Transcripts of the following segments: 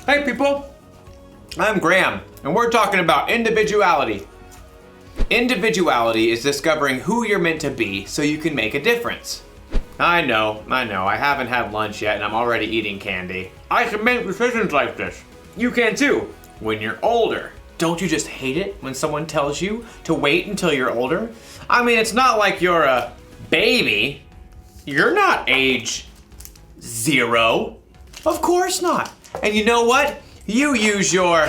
Hey people, I'm Graham, and we're talking about individuality. Individuality is discovering who you're meant to be so you can make a difference. I know, I haven't had lunch yet and I'm already eating candy. I can make decisions like this. You can too, when you're older. Don't you just hate it when someone tells you to wait until you're older? I mean, it's not like you're a baby. You're not age 0. Of course not. And you know what? You use your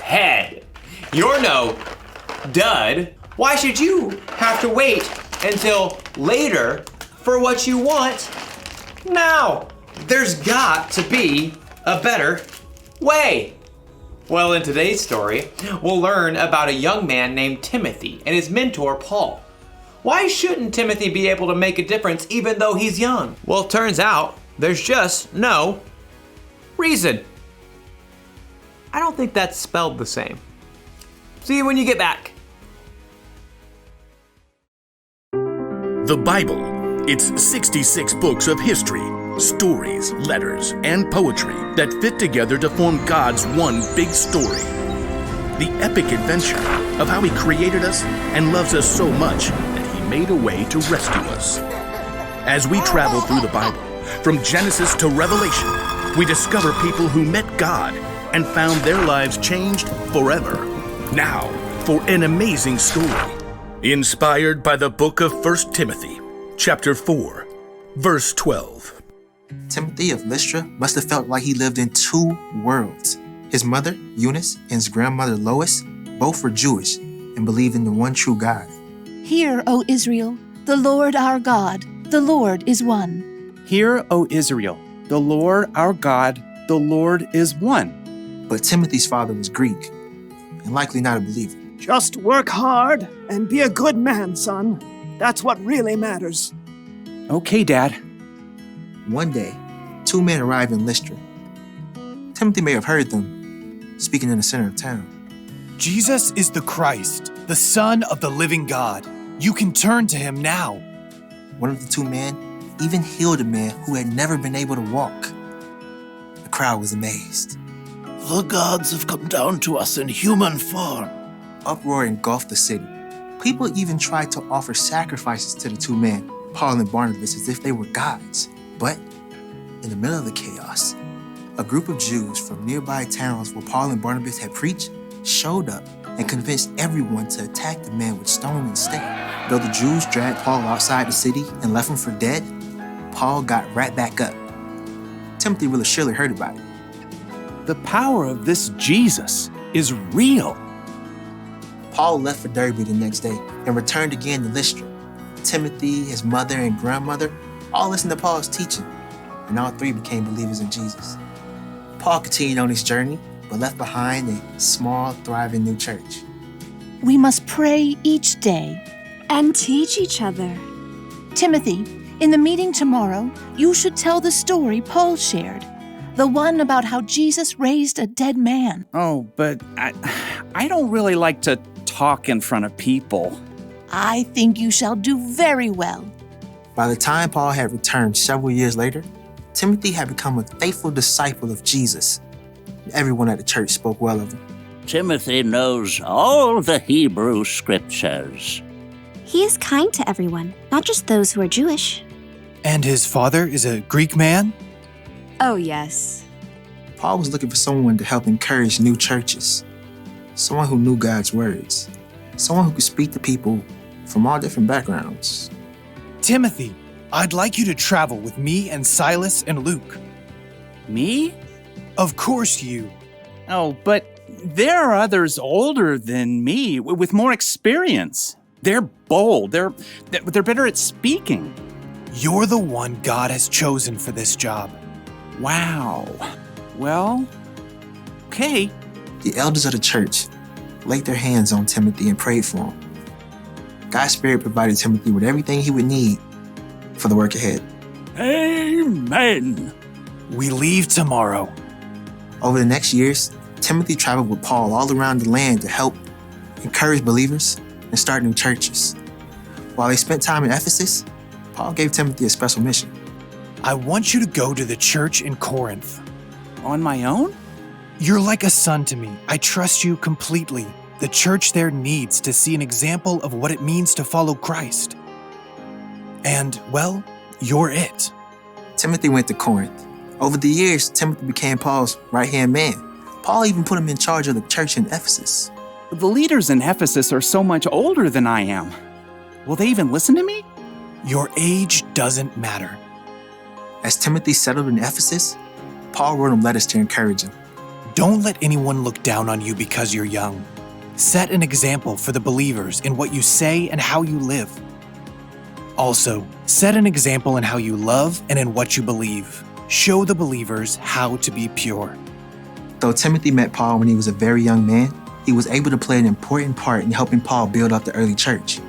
head. You're no dud. Why should you have to wait until later for what you want now? There's got to be a better way. Well, in today's story, we'll learn about a young man named Timothy and his mentor, Paul. Why shouldn't Timothy be able to make a difference even though he's young? Well, it turns out there's just no reason. I don't think that's spelled the same. See you when you get back. The Bible. It's 66 books of history, stories, letters, and poetry that fit together to form God's one big story. The epic adventure of how He created us and loves us so much that He made a way to rescue us. As we travel through the Bible, from Genesis to Revelation, we discover people who met God and found their lives changed forever. Now, for an amazing story, inspired by the book of 1 Timothy, chapter 4, verse 12. Timothy of Lystra must have felt like he lived in two worlds. His mother, Eunice, and his grandmother, Lois, both were Jewish and believed in the one true God. Hear, O Israel, the Lord our God, the Lord is one. Hear, O Israel, the Lord our God, the Lord is one. But Timothy's father was Greek and likely not a believer. Just work hard and be a good man, son. That's what really matters. Okay, Dad. One day, two men arrived in Lystra. Timothy may have heard them speaking in the center of town. Jesus is the Christ, the Son of the living God. You can turn to him now. One of the two men even healed a man who had never been able to walk. The crowd was amazed. The gods have come down to us in human form. Uproar engulfed the city. People even tried to offer sacrifices to the two men, Paul and Barnabas, as if they were gods. But in the middle of the chaos, a group of Jews from nearby towns where Paul and Barnabas had preached showed up and convinced everyone to attack the man with stone instead. Though the Jews dragged Paul outside the city and left him for dead, Paul got right back up. Timothy really surely heard about it. The power of this Jesus is real. Paul left for Derbe the next day and returned again to Lystra. Timothy, his mother, and grandmother all listened to Paul's teaching, and all three became believers in Jesus. Paul continued on his journey, but left behind a small, thriving new church. We must pray each day. And teach each other. Timothy, in the meeting tomorrow, you should tell the story Paul shared. The one about how Jesus raised a dead man. Oh, but I don't really like to talk in front of people. I think you shall do very well. By the time Paul had returned several years later, Timothy had become a faithful disciple of Jesus. Everyone at the church spoke well of him. Timothy knows all the Hebrew scriptures. He is kind to everyone, not just those who are Jewish. And his father is a Greek man? Oh, yes. Paul was looking for someone to help encourage new churches, someone who knew God's words, someone who could speak to people from all different backgrounds. Timothy, I'd like you to travel with me and Silas and Luke. Me? Of course you. Oh, but there are others older than me with more experience. They're bold. They're better at speaking. You're the one God has chosen for this job. Wow. Well, okay. The elders of the church laid their hands on Timothy and prayed for him. God's Spirit provided Timothy with everything he would need for the work ahead. Amen. We leave tomorrow. Over the next years, Timothy traveled with Paul all around the land to help encourage believers and start new churches. While they spent time in Ephesus, Paul gave Timothy a special mission. I want you to go to the church in Corinth. On my own? You're like a son to me. I trust you completely. The church there needs to see an example of what it means to follow Christ. And, well, you're it. Timothy went to Corinth. Over the years, Timothy became Paul's right-hand man. Paul even put him in charge of the church in Ephesus. The leaders in Ephesus are so much older than I am. Will they even listen to me? Your age doesn't matter. As Timothy settled in Ephesus, Paul wrote him letters to encourage him. Don't let anyone look down on you because you're young. Set an example for the believers in what you say and how you live. Also, set an example in how you love and in what you believe. Show the believers how to be pure. Though Timothy met Paul when he was a very young man, he was able to play an important part in helping Paul build up the early church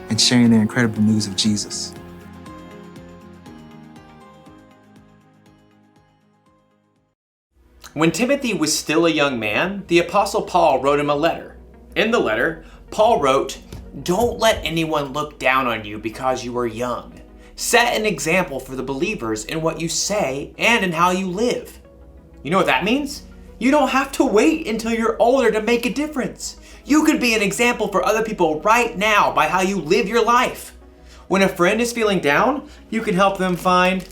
and sharing their incredible news of Jesus. When Timothy was still a young man, the Apostle Paul wrote him a letter. In the letter, Paul wrote, "Don't let anyone look down on you because you are young. Set an example for the believers in what you say and in how you live." You know what that means? You don't have to wait until you're older to make a difference. You could be an example for other people right now by how you live your life. When a friend is feeling down, you can help them find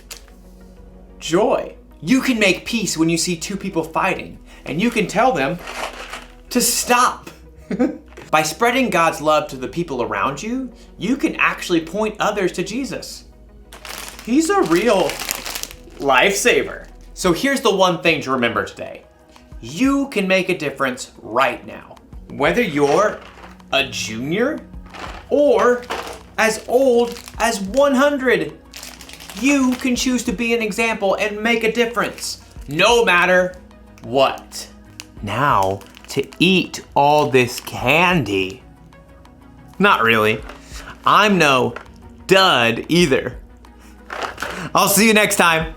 joy. You can make peace when you see two people fighting, and you can tell them to stop. By spreading God's love to the people around you, you can actually point others to Jesus. He's a real lifesaver. So here's the one thing to remember today. You can make a difference right now. Whether you're a junior or as old as 100, you can choose to be an example and make a difference, no matter what. Now, to eat all this candy. Not really. I'm no dud either. I'll see you next time.